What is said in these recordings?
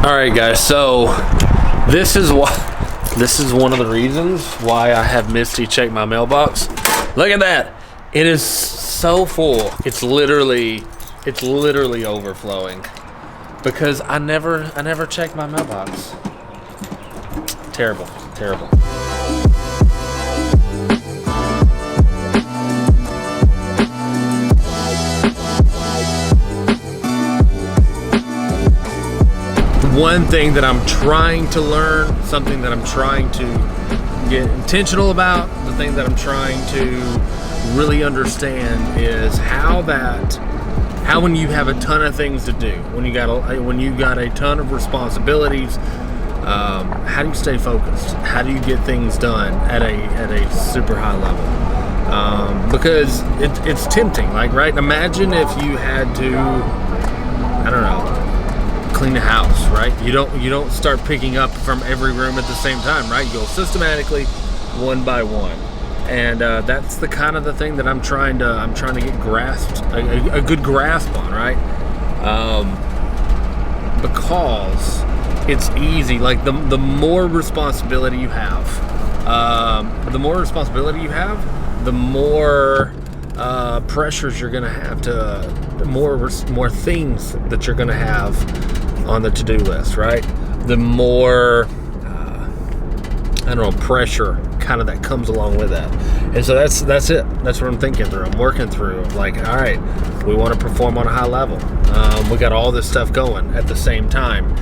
All right, guys. So this is one of the reasons why I have Misty check my mailbox. Look at that. It is so full. It's literally overflowing because I never check my mailbox. Terrible. One thing that I'm trying to learn, something that I'm trying to get intentional about, the thing that I'm trying to really understand is how when you have a ton of things to do, when you got a ton of responsibilities, how do you stay focused? How do you get things done at a super high level? Because it's tempting, like, right? Imagine if you had to, I don't know, clean the house, right? You don't start picking up from every room at the same time, right? You go systematically, one by one, and that's the kind of the thing that I'm trying to get grasped, a good grasp on, right? Because it's easy. Like the more responsibility you have, the more pressures you're gonna have to, more things that you're gonna have on the to-do list, right? The more pressure kind of that comes along with that. And so that's it. That's what I'm thinking through. I'm working through. Like, all right, we want to perform on a high level. We got all this stuff going at the same time.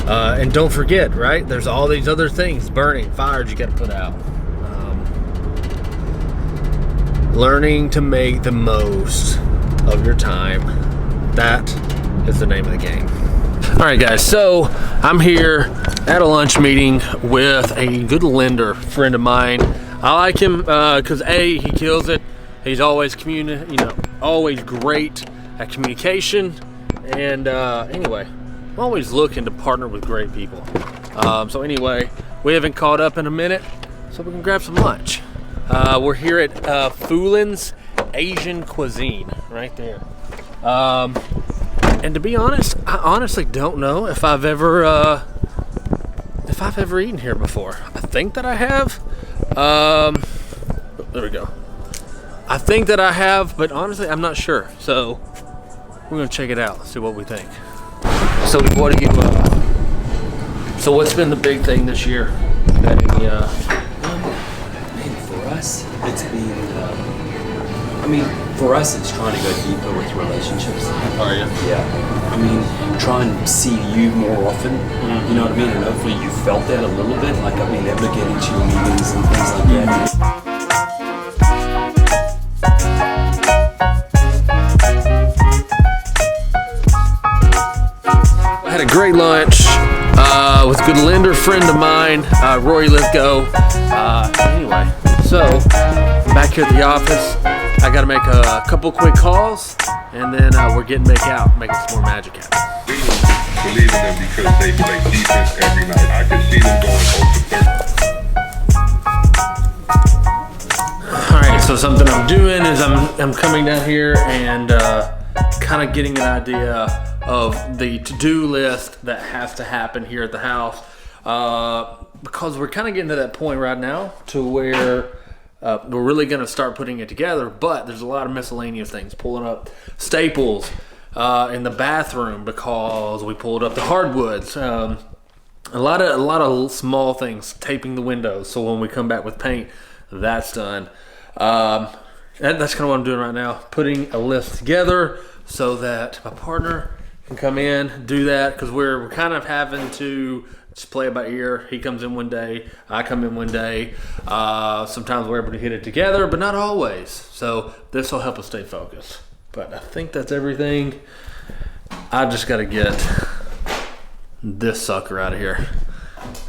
And don't forget, right? There's all these other things, burning, fires you got to put out. Learning to make the most of your time. That is the name of the game. All right, guys, so I'm here at a lunch meeting with a good lender friend of mine. I like him because he kills it. He's always always great at communication. And anyway, I'm always looking to partner with great people. So anyway, we haven't caught up in a minute, so we can grab some lunch. We're here at Foolin's Asian Cuisine, right there. And to be honest, I honestly don't know if I've ever eaten here before. I think that I have. There we go. I think that I have, but honestly, I'm not sure. So we're gonna check it out, see what we think. So what do you? So what's been the big thing this year? Got any? For us, it's been. For us, it's trying to go deeper with relationships. Are you? Yeah. Try and see you more often. You know what I mean? And hopefully you felt that a little bit. Like, able to get into your meetings and things like that. I had a great lunch with a good lender friend of mine, Rory Lithgow. Anyway, so back here at the office. I gotta make a couple quick calls, and then we're getting back out, making some more magic happen. Believe in them because they play defense every night. I can see them going 0 for 30. All right, so something I'm doing is I'm coming down here and kind of getting an idea of the to-do list that has to happen here at the house, because we're kind of getting to that point right now to where we're really going to start putting it together, but there's a lot of miscellaneous things. Pulling up staples in the bathroom because we pulled up the hardwoods. A lot of small things. Taping the windows so when we come back with paint, that's done. That's kind of what I'm doing right now. Putting a list together so that my partner can come in, do that, because we're kind of having to just play it by ear. He comes in one day, I come in one day. Sometimes we're able to hit it together, but not always. So this will help us stay focused. But I think that's everything. I just got to get this sucker out of here.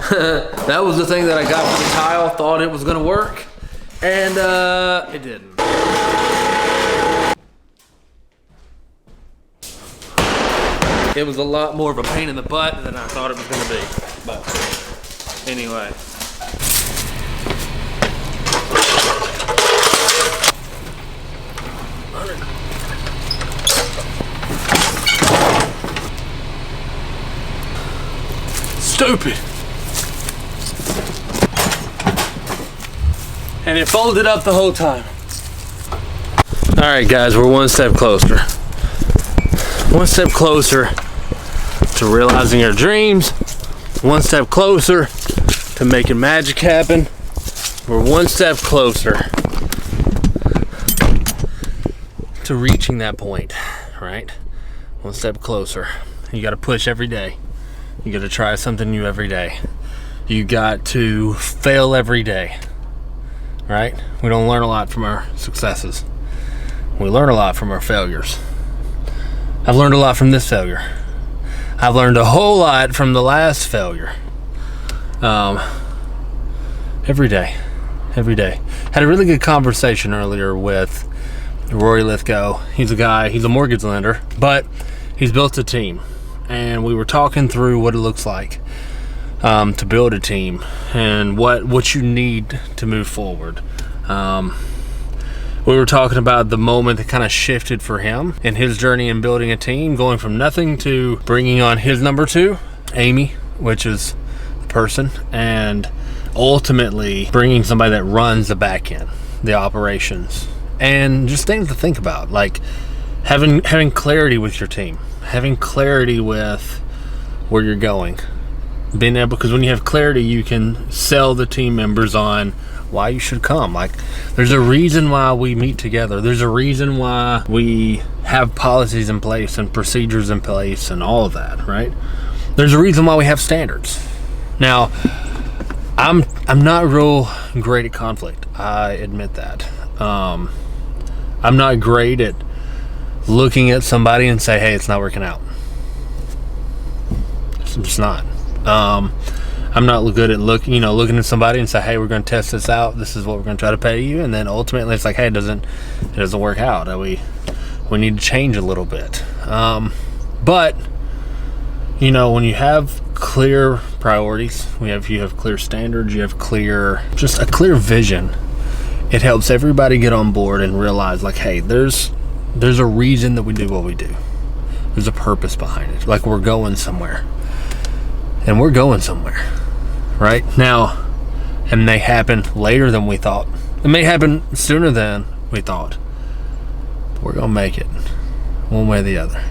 That was the thing that I got for the tile. Thought it was going to work, and it didn't. It was a lot more of a pain in the butt than I thought it was going to be. But anyway. stupid. And it folded up the whole time. All right, guys, we're one step closer. One step closer to realizing our dreams. One step closer to making magic happen. We're one step closer to reaching that point, right? One step closer. You got to push every day. You got to try something new every day. You got to fail every day, right? We don't learn a lot from our successes. We learn a lot from our failures. I've learned a lot from this failure. I've learned a whole lot from the last failure. Every day. Had a really good conversation earlier with Rory Lithgow. He's a mortgage lender, but he's built a team. And we were talking through what it looks like to build a team and what you need to move forward. We were talking about the moment that kind of shifted for him in his journey in building a team, going from nothing to bringing on his number two, Amy, which is the person, and ultimately bringing somebody that runs the back end, the operations, and just things to think about, like having clarity with your team, having clarity with where you're going, being able, because when you have clarity, you can sell the team members on why you should come. Like, there's a reason why we meet together. There's a reason why we have policies in place and procedures in place and all of that, right? There's a reason why we have standards. Now, I'm not real great at conflict. I admit that. I'm not great at looking at somebody and say, hey, it's not working out. I'm just not. I'm not good at looking at somebody and say, hey, we're going to test this out. This is what we're going to try to pay you. And then ultimately it's like, hey, it doesn't work out. We need to change a little bit. But when you have clear priorities, you have clear standards, you have just a clear vision, it helps everybody get on board and realize, like, hey, there's a reason that we do what we do. There's a purpose behind it. Like, we're going somewhere. And we're going somewhere. Right? Now, it may happen later than we thought. It may happen sooner than we thought. But we're going to make it. One way or the other.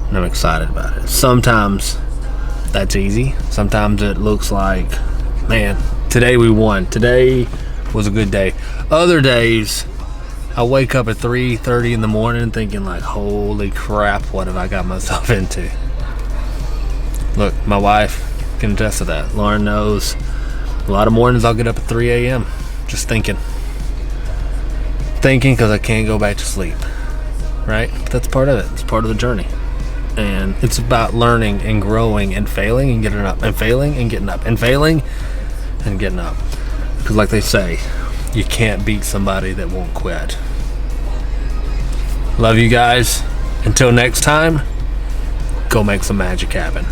And I'm excited about it. Sometimes that's easy. Sometimes it looks like, man, today we won. Today was a good day. Other days, I wake up at 3:30 in the morning thinking, like, holy crap, what have I got myself into? Look, my wife can attest to that. Lauren knows a lot of mornings I'll get up at 3 a.m. just thinking because I can't go back to sleep, right? But that's part of it. It's part of the journey. And it's about learning and growing and failing and getting up and failing and getting up and failing and getting up. Because like they say, you can't beat somebody that won't quit. Love you guys. Until next time, go make some magic happen.